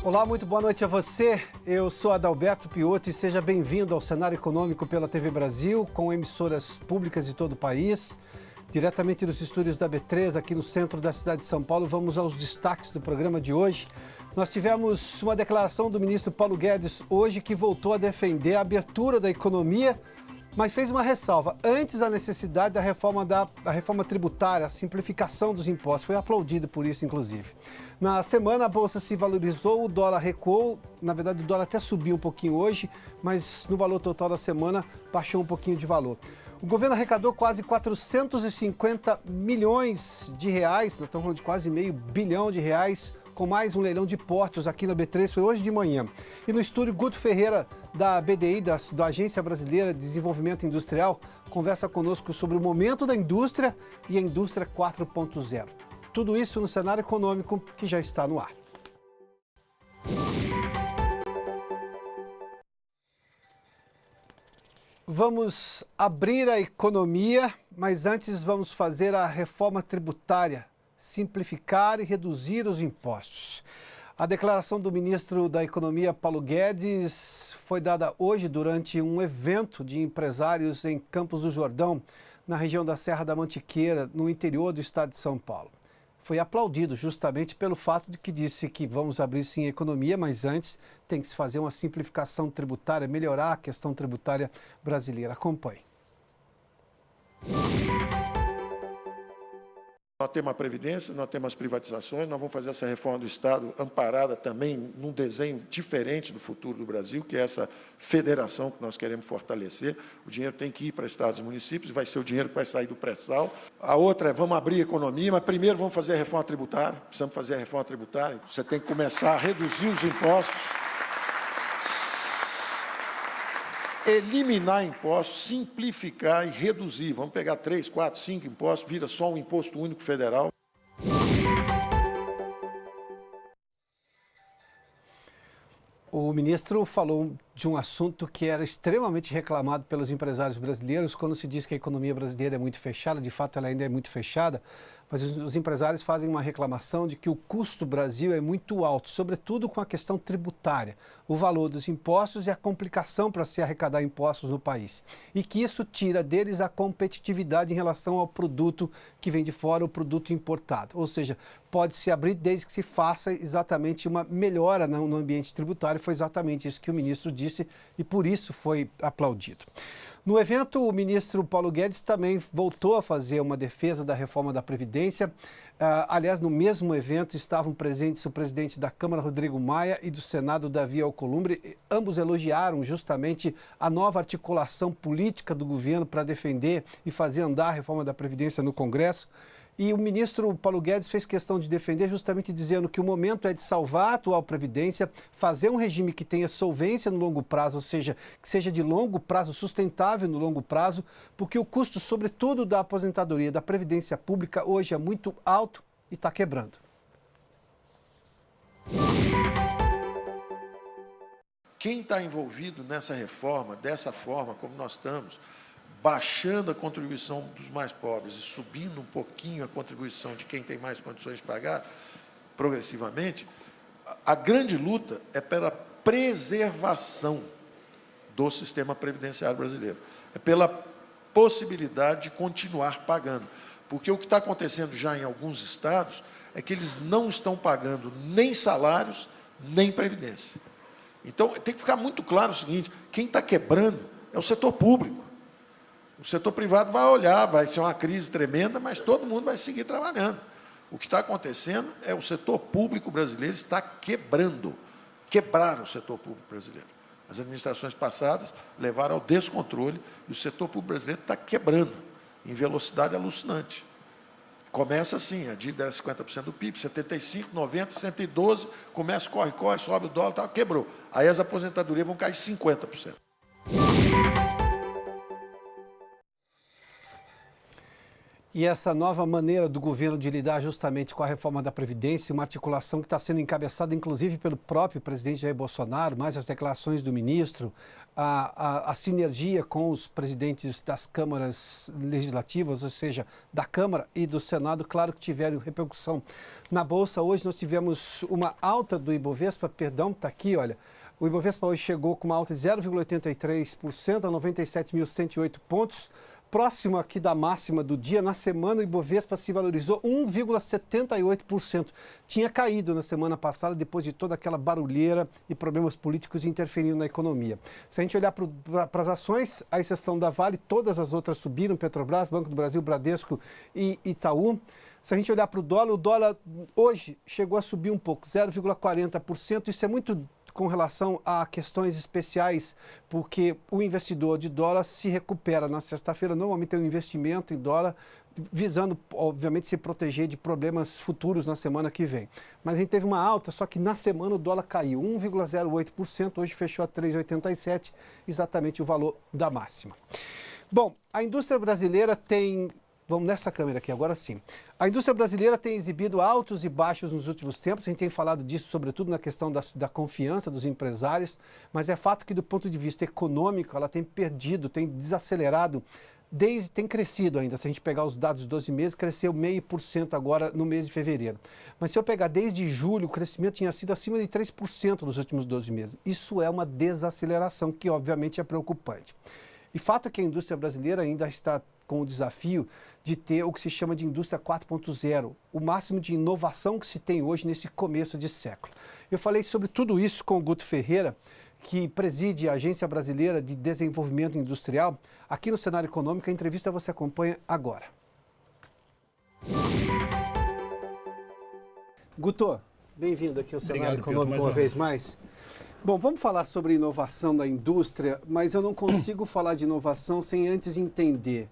Olá, muito boa noite a você. Eu sou Adalberto Piotto e seja bem-vindo ao Cenário Econômico pela TV Brasil, com emissoras públicas de todo o país. Diretamente dos estúdios da B3, aqui no centro da cidade de São Paulo, vamos aos destaques do programa de hoje. Nós tivemos uma declaração do ministro Paulo Guedes hoje que voltou a defender a abertura da economia, mas fez uma ressalva. Antes, a necessidade da reforma tributária, a simplificação dos impostos. Foi aplaudido por isso, inclusive. Na semana, a Bolsa se valorizou, o dólar recuou. Na verdade, o dólar até subiu um pouquinho hoje, mas no valor total da semana, baixou um pouquinho de valor. O governo arrecadou quase 450 milhões de reais, nós estamos falando de quase meio bilhão de reais, com mais um leilão de portos aqui na B3, foi hoje de manhã. E no estúdio, Guto Ferreira, da BDI, da Agência Brasileira de Desenvolvimento Industrial, conversa conosco sobre o momento da indústria e a indústria 4.0. Tudo isso no cenário econômico que já está no ar. Vamos abrir a economia, mas antes vamos fazer a reforma tributária, simplificar e reduzir os impostos. A declaração do ministro da Economia, Paulo Guedes, foi dada hoje durante um evento de empresários em Campos do Jordão, na região da Serra da Mantiqueira, no interior do estado de São Paulo. Foi aplaudido justamente pelo fato de que disse que vamos abrir sim a economia, mas antes tem que se fazer uma simplificação tributária, melhorar a questão tributária brasileira. Acompanhe. Nós temos a Previdência, nós temos as privatizações, nós vamos fazer essa reforma do Estado amparada também num desenho diferente do futuro do Brasil, que é essa federação que nós queremos fortalecer. O dinheiro tem que ir para estados e municípios, vai ser o dinheiro que vai sair do pré-sal. A outra é, vamos abrir a economia, mas primeiro vamos fazer a reforma tributária, precisamos fazer a reforma tributária. Você tem que começar a reduzir os impostos, eliminar impostos, simplificar e reduzir. Vamos pegar 3, 4, 5 impostos, vira só um imposto único federal. O ministro falou de um assunto que era extremamente reclamado pelos empresários brasileiros quando se diz que a economia brasileira é muito fechada. De fato, ela ainda é muito fechada, mas os empresários fazem uma reclamação de que o custo do Brasil é muito alto, sobretudo com a questão tributária, o valor dos impostos e a complicação para se arrecadar impostos no país. E que isso tira deles a competitividade em relação ao produto que vem de fora, o produto importado. Ou seja, pode-se abrir desde que se faça exatamente uma melhora no ambiente tributário. Foi exatamente isso que o ministro disse e por isso foi aplaudido. No evento, o ministro Paulo Guedes também voltou a fazer uma defesa da reforma da Previdência. Aliás, no mesmo evento estavam presentes o presidente da Câmara, Rodrigo Maia, e do Senado, Davi Alcolumbre. Ambos elogiaram justamente a nova articulação política do governo para defender e fazer andar a reforma da Previdência no Congresso. E o ministro Paulo Guedes fez questão de defender justamente dizendo que o momento é de salvar a atual Previdência, fazer um regime que tenha solvência no longo prazo, ou seja, que seja de longo prazo, sustentável no longo prazo, porque o custo, sobretudo, da aposentadoria, da Previdência Pública, hoje é muito alto e está quebrando. Quem está envolvido nessa reforma, dessa forma como nós estamos, baixando a contribuição dos mais pobres e subindo um pouquinho a contribuição de quem tem mais condições de pagar, progressivamente, a grande luta é pela preservação do sistema previdenciário brasileiro. É pela possibilidade de continuar pagando. Porque o que está acontecendo já em alguns estados é que eles não estão pagando nem salários, nem previdência. Então, tem que ficar muito claro o seguinte, quem está quebrando é o setor público. O setor privado vai olhar, vai ser uma crise tremenda, mas todo mundo vai seguir trabalhando. O que está acontecendo é o setor público brasileiro está quebrando. Quebraram o setor público brasileiro. As administrações passadas levaram ao descontrole e o setor público brasileiro está quebrando em velocidade alucinante. Começa assim, a dívida era 50% do PIB, 75, 90, 112, começa, corre, sobe o dólar, tal, quebrou. Aí as aposentadorias vão cair 50%. E essa nova maneira do governo de lidar justamente com a reforma da Previdência, uma articulação que está sendo encabeçada inclusive pelo próprio presidente Jair Bolsonaro, mais as declarações do ministro, a sinergia com os presidentes das câmaras legislativas, ou seja, da Câmara e do Senado, claro que tiveram repercussão na Bolsa. Hoje nós tivemos uma alta do Ibovespa, perdão, está aqui, olha. O Ibovespa hoje chegou com uma alta de 0,83% a 97.108 pontos. Próximo aqui da máxima do dia, na semana o Ibovespa se valorizou 1,78%. Tinha caído na semana passada depois de toda aquela barulheira e problemas políticos interferindo na economia. Se a gente olhar para as ações, à exceção da Vale, todas as outras subiram, Petrobras, Banco do Brasil, Bradesco e Itaú. Se a gente olhar para o dólar hoje chegou a subir um pouco, 0,40%. Isso é muito com relação a questões especiais, porque o investidor de dólar se recupera na sexta-feira, normalmente tem um investimento em dólar, visando, obviamente, se proteger de problemas futuros na semana que vem. Mas a gente teve uma alta, só que na semana o dólar caiu 1,08%, hoje fechou a 3,87, exatamente o valor da máxima. Bom, a indústria brasileira tem... Vamos nessa câmera aqui, agora sim. A indústria brasileira tem exibido altos e baixos nos últimos tempos, a gente tem falado disso sobretudo na questão da confiança dos empresários, mas é fato que do ponto de vista econômico ela tem perdido, tem desacelerado, tem crescido ainda. Se a gente pegar os dados de 12 meses, cresceu 0,5% agora no mês de fevereiro. Mas se eu pegar desde julho, o crescimento tinha sido acima de 3% nos últimos 12 meses. Isso é uma desaceleração que obviamente é preocupante. E fato é que a indústria brasileira ainda está com o desafio de ter o que se chama de indústria 4.0, o máximo de inovação que se tem hoje nesse começo de século. Eu falei sobre tudo isso com o Guto Ferreira, que preside a Agência Brasileira de Desenvolvimento Industrial. Aqui no Cenário Econômico, a entrevista você acompanha agora. Guto, bem-vindo aqui ao Cenário Econômico uma vez mais. Bom, vamos falar sobre inovação da indústria, mas eu não consigo falar de inovação sem antes entender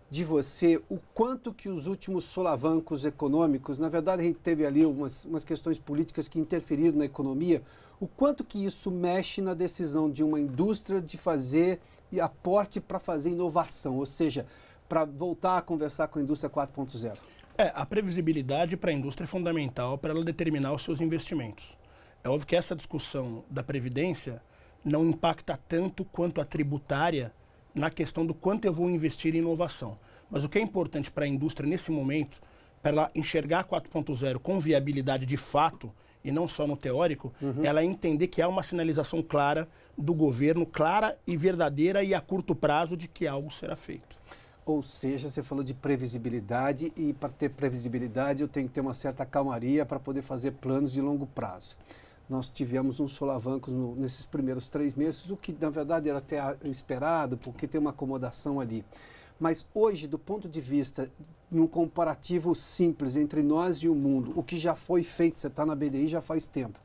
de você o quanto que os últimos solavancos econômicos, na verdade a gente teve ali umas questões políticas que interferiram na economia, o quanto que isso mexe na decisão de uma indústria de fazer e aporte para fazer inovação, ou seja, para voltar a conversar com a indústria 4.0. A previsibilidade para a indústria é fundamental para ela determinar os seus investimentos. É óbvio que essa discussão da Previdência não impacta tanto quanto a tributária na questão do quanto eu vou investir em inovação. Mas o que é importante para a indústria nesse momento, para ela enxergar a 4.0 com viabilidade de fato, e não só no teórico, ela entender que há uma sinalização clara do governo, clara e verdadeira e a curto prazo de que algo será feito. Ou seja, você falou de previsibilidade e para ter previsibilidade eu tenho que ter uma certa calmaria para poder fazer planos de longo prazo. Nós tivemos uns solavancos nesses primeiros 3 meses, o que na verdade era até esperado, porque tem uma acomodação ali. Mas hoje, do ponto de vista, num comparativo simples entre nós e o mundo, o que já foi feito, você está na BDI já faz tempo,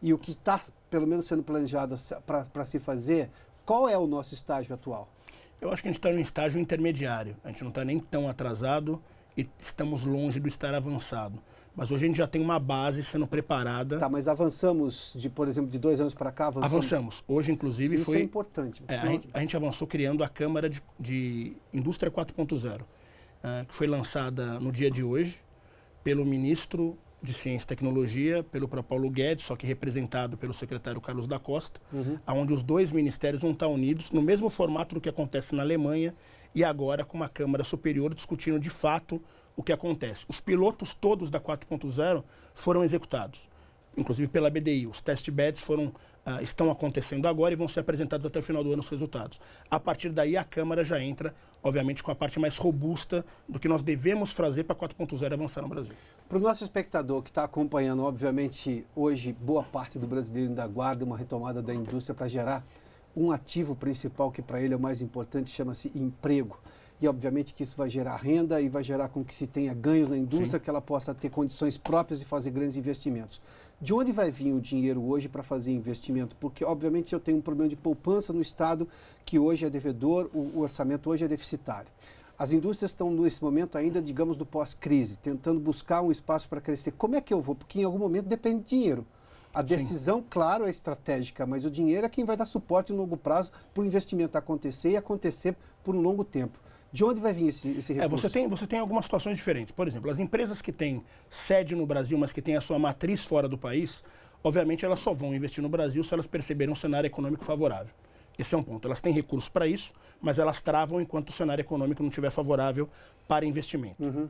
e o que está, pelo menos, sendo planejado para se fazer, qual é o nosso estágio atual? Eu acho que a gente está em um estágio intermediário, a gente não está nem tão atrasado e estamos longe do estar avançado. Mas hoje a gente já tem uma base sendo preparada. Tá, mas avançamos, por exemplo, de 2 anos para cá? Avançamos. Hoje, inclusive, Isso é importante. A gente avançou criando a Câmara de Indústria 4.0, que foi lançada no dia de hoje pelo ministro de Ciência e Tecnologia, pelo próprio Paulo Guedes, só que representado pelo secretário Carlos da Costa, onde os 2 ministérios vão estar unidos no mesmo formato do que acontece na Alemanha e agora com uma Câmara Superior discutindo de fato o que acontece. Os pilotos todos da 4.0 foram executados, inclusive pela BDI. Os test beds estão acontecendo agora e vão ser apresentados até o final do ano os resultados. A partir daí, a Câmara já entra, obviamente, com a parte mais robusta do que nós devemos fazer para a 4.0 avançar no Brasil. Para o nosso espectador que está acompanhando, obviamente, hoje, boa parte do brasileiro ainda aguarda uma retomada da indústria para gerar um ativo principal que para ele é o mais importante, chama-se emprego. E, obviamente, que isso vai gerar renda e vai gerar com que se tenha ganhos na indústria, que ela possa ter condições próprias de fazer grandes investimentos. De onde vai vir o dinheiro hoje para fazer investimento? Porque, obviamente, eu tenho um problema de poupança no Estado, que hoje é devedor, o orçamento hoje é deficitário. As indústrias estão, nesse momento, ainda, digamos, do pós-crise, tentando buscar um espaço para crescer. Como é que eu vou? Porque, em algum momento, depende de dinheiro. A decisão, claro, é estratégica, mas o dinheiro é quem vai dar suporte no longo prazo para o investimento acontecer e acontecer por um longo tempo. De onde vai vir esse recurso? Você tem algumas situações diferentes. Por exemplo, as empresas que têm sede no Brasil, mas que têm a sua matriz fora do país, obviamente elas só vão investir no Brasil se elas perceberem um cenário econômico favorável. Esse é um ponto. Elas têm recursos para isso, mas elas travam enquanto o cenário econômico não estiver favorável para investimento. Uhum.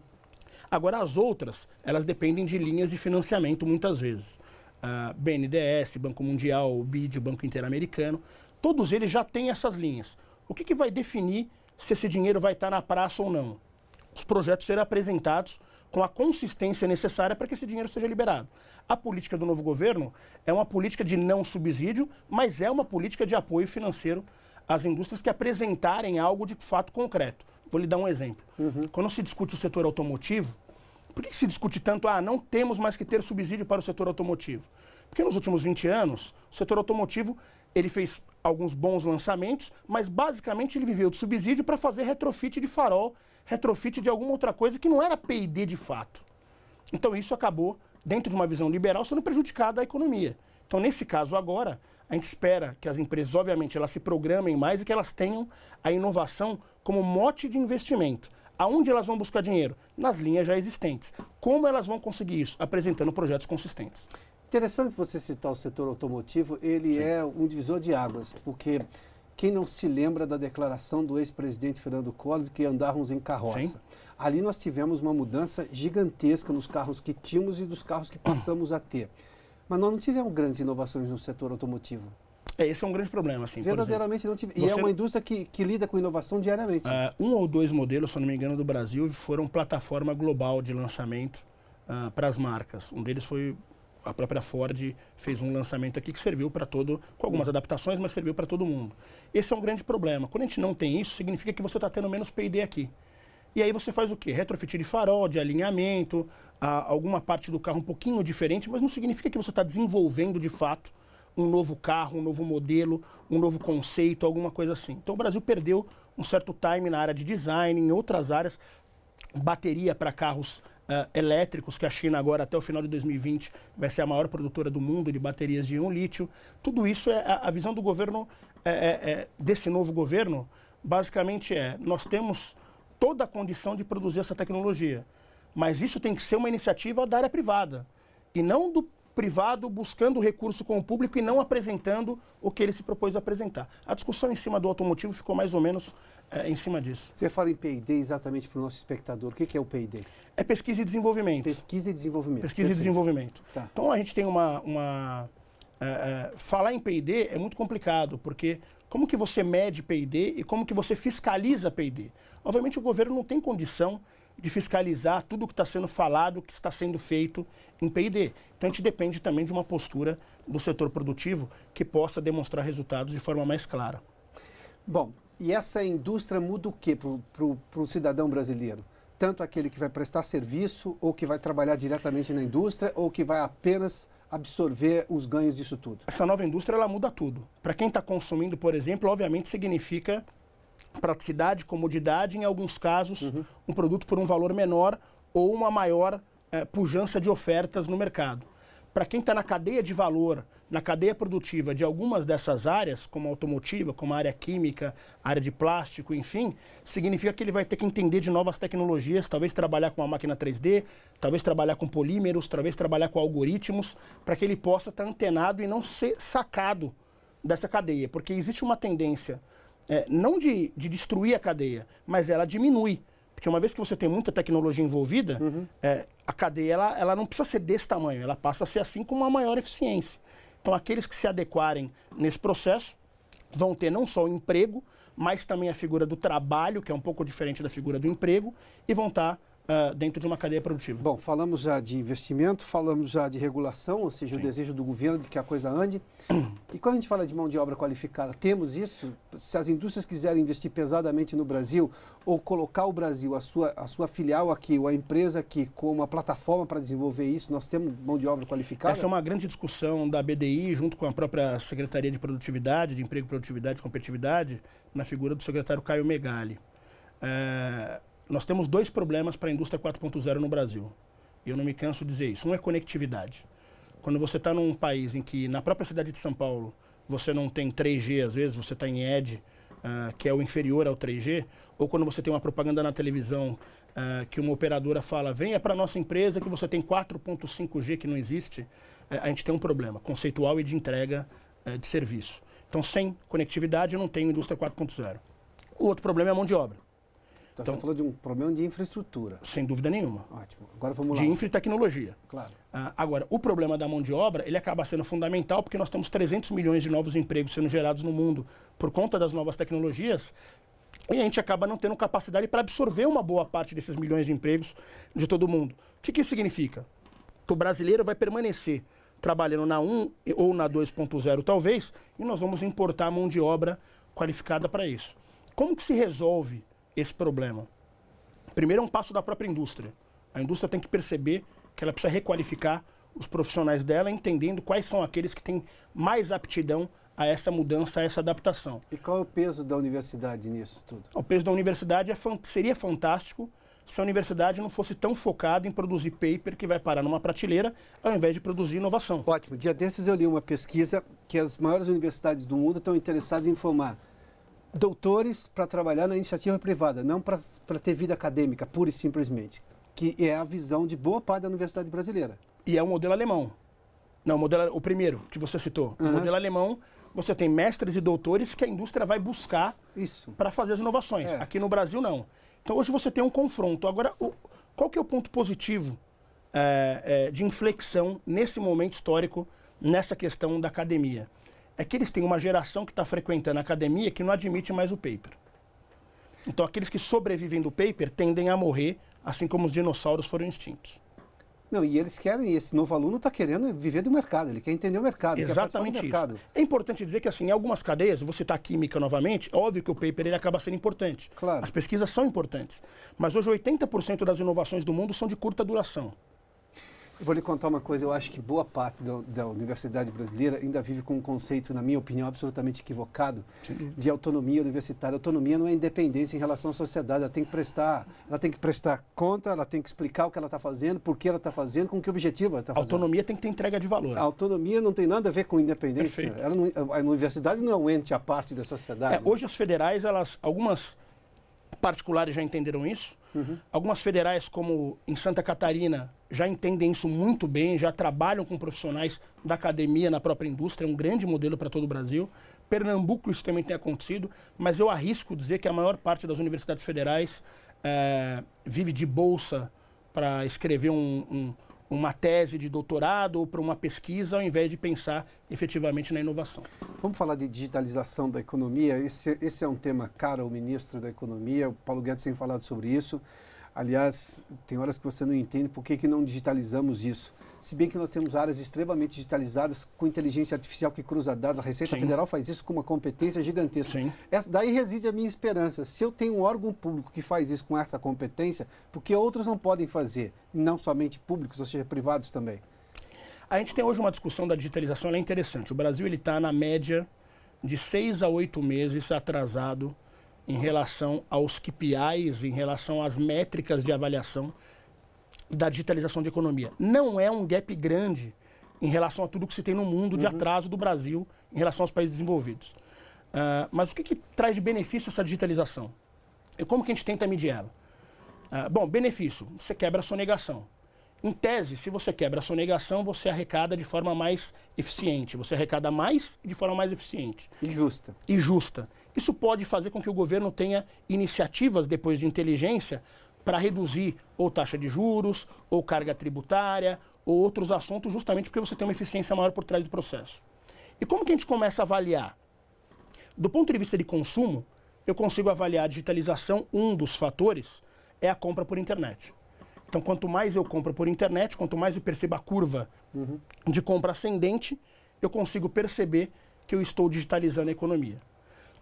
Agora, as outras, elas dependem de linhas de financiamento muitas vezes. BNDES, Banco Mundial, o BID, o Banco Interamericano, todos eles já têm essas linhas. O que vai definir se esse dinheiro vai estar na praça ou não? Os projetos serão apresentados com a consistência necessária para que esse dinheiro seja liberado. A política do novo governo é uma política de não subsídio, mas é uma política de apoio financeiro às indústrias que apresentarem algo de fato concreto. Vou lhe dar um exemplo. Quando se discute o setor automotivo, por que se discute tanto, não temos mais que ter subsídio para o setor automotivo? Porque nos últimos 20 anos, o setor automotivo ele fez alguns bons lançamentos, mas basicamente ele viveu de subsídio para fazer retrofit de farol, retrofit de alguma outra coisa que não era P&D de fato. Então isso acabou, dentro de uma visão liberal, sendo prejudicado à economia. Então nesse caso agora, a gente espera que as empresas, obviamente, elas se programem mais e que elas tenham a inovação como mote de investimento. Aonde elas vão buscar dinheiro? Nas linhas já existentes. Como elas vão conseguir isso? Apresentando projetos consistentes. Interessante você citar o setor automotivo, ele é um divisor de águas, porque quem não se lembra da declaração do ex-presidente Fernando Collor de que andávamos em carroça? Sim. Ali nós tivemos uma mudança gigantesca nos carros que tínhamos e dos carros que passamos a ter. Mas nós não tivemos grandes inovações no setor automotivo. Esse é um grande problema, assim. Verdadeiramente não tivemos. E é uma indústria que lida com inovação diariamente. Um ou dois modelos, se eu não me engano, do Brasil foram plataforma global de lançamento para as marcas. Um deles foi a própria Ford, fez um lançamento aqui que serviu para todo, com algumas adaptações, mas serviu para todo mundo. Esse é um grande problema. Quando a gente não tem isso, significa que você está tendo menos P&D aqui. E aí você faz o quê? Retrofit de farol, de alinhamento, alguma parte do carro um pouquinho diferente, mas não significa que você está desenvolvendo de fato um novo carro, um novo modelo, um novo conceito, alguma coisa assim. Então o Brasil perdeu um certo time na área de design, em outras áreas, bateria para carros elétricos, que a China agora até o final de 2020 vai ser a maior produtora do mundo de baterias de íon lítio. Tudo isso é a visão do governo, desse novo governo, basicamente nós temos toda a condição de produzir essa tecnologia, mas isso tem que ser uma iniciativa da área privada, e não do privado buscando recurso com o público e não apresentando o que ele se propôs a apresentar. A discussão em cima do automotivo ficou mais ou menos em cima disso. Você fala em P&D exatamente para o nosso espectador. O que é o P&D? É pesquisa e desenvolvimento. Pesquisa e desenvolvimento. Pesquisa e desenvolvimento. Tá. Então a gente tem falar em P&D é muito complicado, porque como que você mede P&D e como que você fiscaliza P&D? Obviamente o governo não tem condição de fiscalizar tudo o que está sendo falado, o que está sendo feito em P&D. Então a gente depende também de uma postura do setor produtivo que possa demonstrar resultados de forma mais clara. Bom, e essa indústria muda o que para o cidadão brasileiro? Tanto aquele que vai prestar serviço, ou que vai trabalhar diretamente na indústria, ou que vai apenas absorver os ganhos disso tudo? Essa nova indústria, ela muda tudo. Para quem está consumindo, por exemplo, obviamente significa praticidade, comodidade, em alguns casos, um produto por um valor menor ou uma maior pujança de ofertas no mercado. Para quem está na cadeia de valor, na cadeia produtiva de algumas dessas áreas, como a automotiva, como a área química, a área de plástico, enfim, significa que ele vai ter que entender de novas tecnologias, talvez trabalhar com a máquina 3D, talvez trabalhar com polímeros, talvez trabalhar com algoritmos, para que ele possa estar antenado e não ser sacado dessa cadeia, porque existe uma tendência não de destruir a cadeia, mas ela diminui. Porque uma vez que você tem muita tecnologia envolvida, a cadeia ela não precisa ser desse tamanho, ela passa a ser assim com uma maior eficiência. Então aqueles que se adequarem nesse processo vão ter não só o emprego, mas também a figura do trabalho, que é um pouco diferente da figura do emprego, e vão estar dentro de uma cadeia produtiva. Bom, falamos já de investimento, falamos já de regulação, ou seja, Sim. o desejo do governo de que a coisa ande. E quando a gente fala de mão de obra qualificada, temos isso? Se as indústrias quiserem investir pesadamente no Brasil, ou colocar o Brasil, a sua filial aqui, ou a empresa aqui, como uma plataforma para desenvolver isso, nós temos mão de obra qualificada? Essa é uma grande discussão da BDI, junto com a própria Secretaria de Produtividade, de Emprego, Produtividade e Competitividade, na figura do secretário Caio Megali. Nós temos dois problemas para a indústria 4.0 no Brasil. E eu não me canso de dizer isso. Um é conectividade. Quando você está num país em que, na própria cidade de São Paulo, você não tem 3G, às vezes, você está em ED, que é o inferior ao 3G, ou quando você tem uma propaganda na televisão que uma operadora fala, venha para a nossa empresa que você tem 4.5G que não existe, a gente tem um problema conceitual e de entrega de serviço. Então, sem conectividade, eu não tenho indústria 4.0. O outro problema é a mão de obra. Então, você falou de um problema de infraestrutura. Sem dúvida nenhuma. Ótimo. Agora vamos lá. De infra e tecnologia. Claro. Agora, o problema da mão de obra, ele acaba sendo fundamental porque nós temos 300 milhões de novos empregos sendo gerados no mundo por conta das novas tecnologias e a gente acaba não tendo capacidade para absorver uma boa parte desses milhões de empregos de todo mundo. O que isso significa? Que o brasileiro vai permanecer trabalhando na 1 ou na 2.0 talvez, e nós vamos importar mão de obra qualificada para isso. Como que se resolve esse problema? Primeiro é um passo da própria indústria. A indústria tem que perceber que ela precisa requalificar os profissionais dela, entendendo quais são aqueles que têm mais aptidão a essa mudança, a essa adaptação. E qual é o peso da universidade nisso tudo? O peso da universidade seria fantástico se a universidade não fosse tão focada em produzir paper que vai parar numa prateleira, ao invés de produzir inovação. Ótimo. Dia desses eu li uma pesquisa que as maiores universidades do mundo estão interessadas em formar doutores para trabalhar na iniciativa privada, não para ter vida acadêmica, pura e simplesmente, que é a visão de boa parte da universidade brasileira. E é o modelo alemão. Não, o primeiro que você citou. O modelo alemão, você tem mestres e doutores que a indústria vai buscar para fazer as inovações. Aqui no Brasil, não. Então, hoje você tem um confronto. Agora, qual que é o ponto positivo de inflexão nesse momento histórico, nessa questão da academia? É que eles têm uma geração que está frequentando a academia que não admite mais o paper. Então, aqueles que sobrevivem do paper tendem a morrer, assim como os dinossauros foram extintos. Não, e eles querem, esse novo aluno está querendo viver do mercado, ele quer entender o mercado, Exatamente quer participar do mercado. É importante dizer que, assim, em algumas cadeias, vou citar a química novamente, óbvio que o paper ele acaba sendo importante. Claro. As pesquisas são importantes. Mas hoje 80% das inovações do mundo são de curta duração. Eu vou lhe contar uma coisa, eu acho que boa parte da universidade brasileira ainda vive com um conceito, na minha opinião, absolutamente equivocado, de autonomia universitária. Autonomia não é independência em relação à sociedade, ela tem que prestar conta, ela tem que explicar o que ela está fazendo, por que ela está fazendo, com que objetivo ela está fazendo. Autonomia tem que ter entrega de valor. A autonomia não tem nada a ver com independência. A universidade não é um ente à parte da sociedade. Hoje as federais, algumas particulares já entenderam isso. Algumas federais, como em Santa Catarina, já entendem isso muito bem, já trabalham com profissionais da academia na própria indústria, é um grande modelo para todo o Brasil. Pernambuco isso também tem acontecido, mas eu arrisco dizer que a maior parte das universidades federais vive de bolsa para escrever uma tese de doutorado ou para uma pesquisa, ao invés de pensar efetivamente na inovação. Vamos falar de digitalização da economia. Esse é um tema caro ao ministro da Economia, o Paulo Guedes tem falado sobre isso. Aliás, tem horas que você não entende por que não digitalizamos isso. Se bem que nós temos áreas extremamente digitalizadas com inteligência artificial que cruza dados, a Receita Federal faz isso com uma competência gigantesca. Daí reside a minha esperança. Se eu tenho um órgão público que faz isso com essa competência, por que outros não podem fazer? Não somente públicos, ou seja, privados também. A gente tem hoje uma discussão da digitalização, ela é interessante. O Brasil está na média de 6 a 8 meses atrasado em relação aos KPIs, em relação às métricas de avaliação da digitalização de economia. Não é um gap grande em relação a tudo que se tem no mundo de atraso do Brasil em relação aos países desenvolvidos. Mas o que traz de benefício essa digitalização? E como que a gente tenta medir ela? Bom, benefício, você quebra a sonegação. Em tese, se você quebra a sonegação, você arrecada de forma mais eficiente. Você arrecada mais de forma mais eficiente. E justa. E justa. Isso pode fazer com que o governo tenha iniciativas depois de inteligência para reduzir ou taxa de juros, ou carga tributária, ou outros assuntos, justamente porque você tem uma eficiência maior por trás do processo. E como que a gente começa a avaliar? Do ponto de vista de consumo, eu consigo avaliar a digitalização, um dos fatores é a compra por internet. Então, quanto mais eu compro por internet, quanto mais eu percebo a curva de compra ascendente, eu consigo perceber que eu estou digitalizando a economia.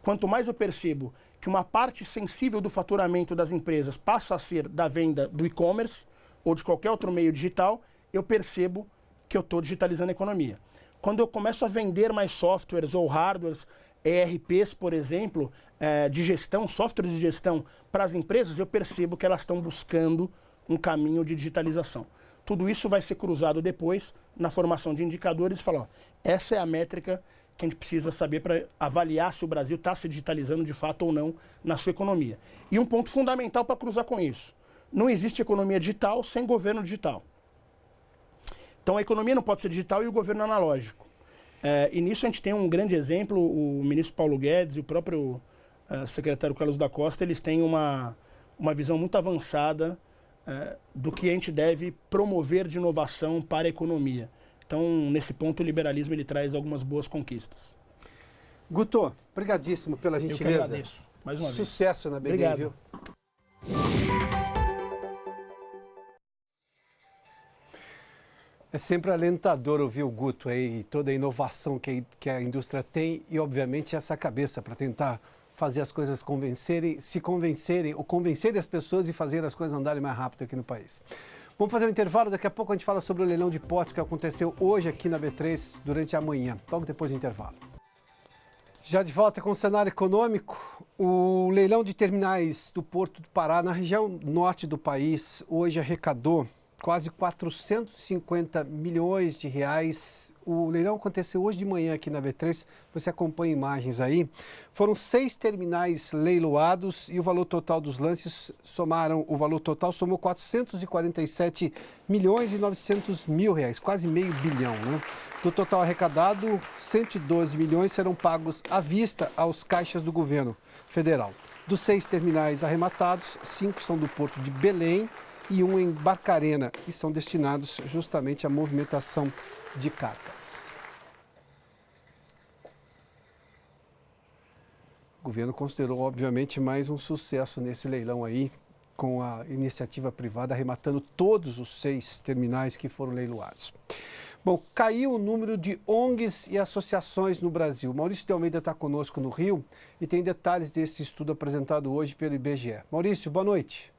Quanto mais eu percebo que uma parte sensível do faturamento das empresas passa a ser da venda do e-commerce ou de qualquer outro meio digital, eu percebo que eu estou digitalizando a economia. Quando eu começo a vender mais softwares ou hardwares, ERPs, por exemplo, de gestão, softwares de gestão para as empresas, eu percebo que elas estão buscando um caminho de digitalização. Tudo isso vai ser cruzado depois na formação de indicadores e falar, ó, essa é a métrica que a gente precisa saber para avaliar se o Brasil está se digitalizando de fato ou não na sua economia. E um ponto fundamental para cruzar com isso: não existe economia digital sem governo digital. Então a economia não pode ser digital e o governo analógico. E nisso a gente tem um grande exemplo: o ministro Paulo Guedes e o próprio secretário Carlos da Costa, eles têm uma visão muito avançada do que a gente deve promover de inovação para a economia. Então, nesse ponto, o liberalismo ele traz algumas boas conquistas. Guto, brigadíssimo pela gentileza. Eu que agradeço, mais uma vez. Sucesso na BD, Obrigado. viu? É sempre alentador ouvir o Guto aí, e toda a inovação que a indústria tem e, obviamente, essa cabeça para tentar fazer as coisas se convencerem ou convencerem as pessoas e fazer as coisas andarem mais rápido aqui no país. Vamos fazer um intervalo, daqui a pouco a gente fala sobre o leilão de potes que aconteceu hoje aqui na B3 durante a manhã, logo depois do intervalo. Já de volta com o cenário econômico, o leilão de terminais do Porto do Pará, na região norte do país, hoje arrecadou quase 450 milhões de reais. O leilão aconteceu hoje de manhã aqui na B3, você acompanha imagens aí. Foram 6 terminais leiloados e o valor total dos lances somou 447 milhões e 900 mil reais, quase meio bilhão, né? Do total arrecadado, 112 milhões serão pagos à vista aos caixas do governo federal. Dos 6 terminais arrematados, 5 são do Porto de Belém e 1 em Barcarena, e são destinados justamente à movimentação de cargas. O governo considerou, obviamente, mais um sucesso nesse leilão aí, com a iniciativa privada arrematando todos os 6 terminais que foram leiloados. Bom, caiu o número de ONGs e associações no Brasil. Maurício de Almeida está conosco no Rio e tem detalhes desse estudo apresentado hoje pelo IBGE. Maurício, boa noite.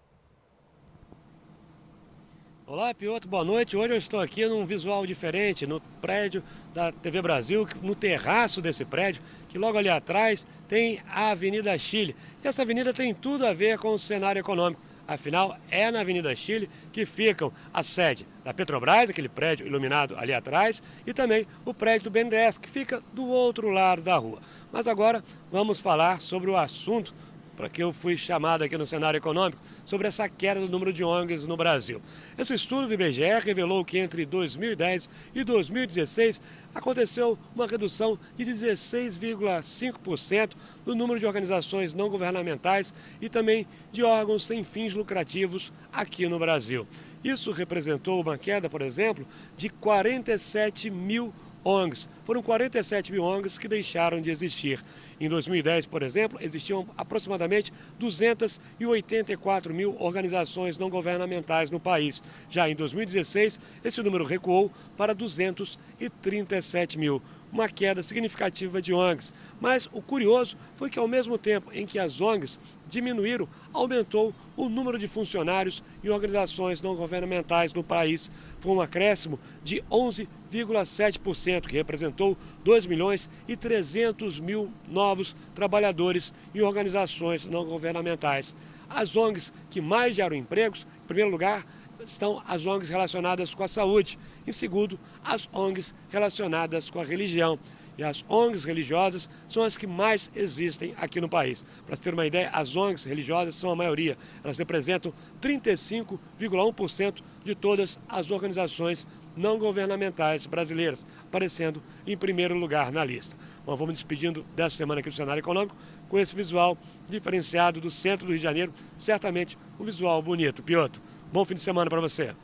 Olá, Piotr, boa noite. Hoje eu estou aqui num visual diferente, no prédio da TV Brasil, no terraço desse prédio, que logo ali atrás tem a Avenida Chile. E essa avenida tem tudo a ver com o cenário econômico. Afinal, é na Avenida Chile que ficam a sede da Petrobras, aquele prédio iluminado ali atrás, e também o prédio do BNDES, que fica do outro lado da rua. Mas agora vamos falar sobre o assunto para que eu fui chamado aqui no cenário econômico, sobre essa queda do número de ONGs no Brasil. Esse estudo do IBGE revelou que entre 2010 e 2016 aconteceu uma redução de 16,5% do número de organizações não governamentais e também de órgãos sem fins lucrativos aqui no Brasil. Isso representou uma queda, por exemplo, de 47 mil ONGs. Foram 47 mil ONGs que deixaram de existir. Em 2010, por exemplo, existiam aproximadamente 284 mil organizações não governamentais no país. Já em 2016, esse número recuou para 237 mil. Uma queda significativa de ONGs. Mas o curioso foi que, ao mesmo tempo em que as ONGs diminuíram, aumentou o número de funcionários em organizações não governamentais no país. Foi um acréscimo de 11,7%, que representou 2 milhões e 300 mil novos trabalhadores em organizações não governamentais. As ONGs que mais geram empregos, em primeiro lugar, estão as ONGs relacionadas com a saúde. Em segundo, as ONGs relacionadas com a religião. E as ONGs religiosas são as que mais existem aqui no país. Para você ter uma ideia, as ONGs religiosas são a maioria. Elas representam 35,1% de todas as organizações não governamentais brasileiras, aparecendo em primeiro lugar na lista. Bom, vamos despedindo dessa semana aqui do cenário econômico com esse visual diferenciado do centro do Rio de Janeiro. Certamente um visual bonito. Piotr, bom fim de semana para você.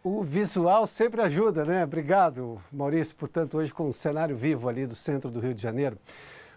O visual sempre ajuda, né? Obrigado, Maurício, portanto, hoje com o cenário vivo ali do centro do Rio de Janeiro.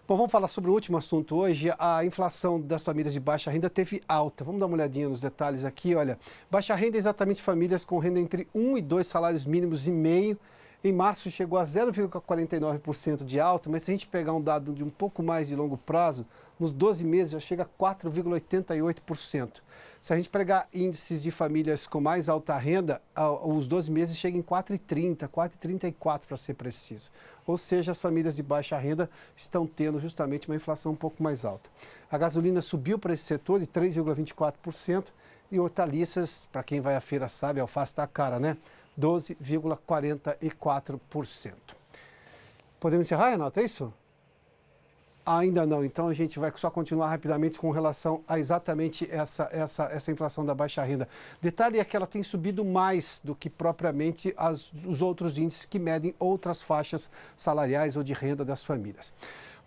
Bom, vamos falar sobre o último assunto hoje. A inflação das famílias de baixa renda teve alta. Vamos dar uma olhadinha nos detalhes aqui. Olha, baixa renda é exatamente famílias com renda entre 1 e 2 salários mínimos e meio. Em março chegou a 0,49% de alta, mas se a gente pegar um dado de um pouco mais de longo prazo, nos 12 meses já chega a 4,88%. Se a gente pegar índices de famílias com mais alta renda, os 12 meses chegam em 4,30, 4,34% para ser preciso. Ou seja, as famílias de baixa renda estão tendo justamente uma inflação um pouco mais alta. A gasolina subiu para esse setor de 3,24%, E hortaliças, para quem vai à feira sabe, a alface está cara, né? 12,44%. Podemos encerrar, Renato? É isso? Ainda não. Então a gente vai só continuar rapidamente com relação a exatamente essa inflação da baixa renda. Detalhe é que ela tem subido mais do que propriamente os outros índices que medem outras faixas salariais ou de renda das famílias.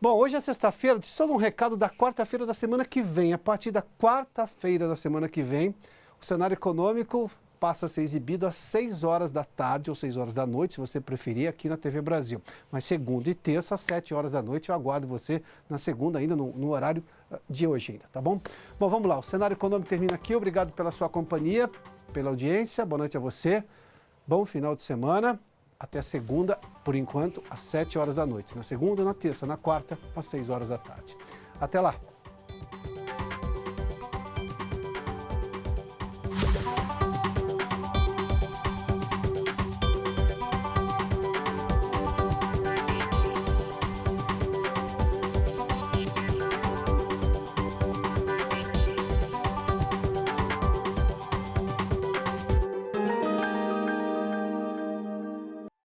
Bom, hoje é sexta-feira, só um recado da quarta-feira da semana que vem. A partir da quarta-feira da semana que vem, o cenário econômico passa a ser exibido às 6 horas da tarde ou 6 horas da noite, se você preferir, aqui na TV Brasil. Mas segunda e terça, às 7 horas da noite, eu aguardo você na segunda, ainda no horário de hoje ainda, tá bom? Bom, vamos lá, o cenário econômico termina aqui. Obrigado pela sua companhia, pela audiência. Boa noite a você. Bom final de semana. Até segunda, por enquanto, às 7 horas da noite. Na segunda, na terça, na quarta, às 6 horas da tarde. Até lá!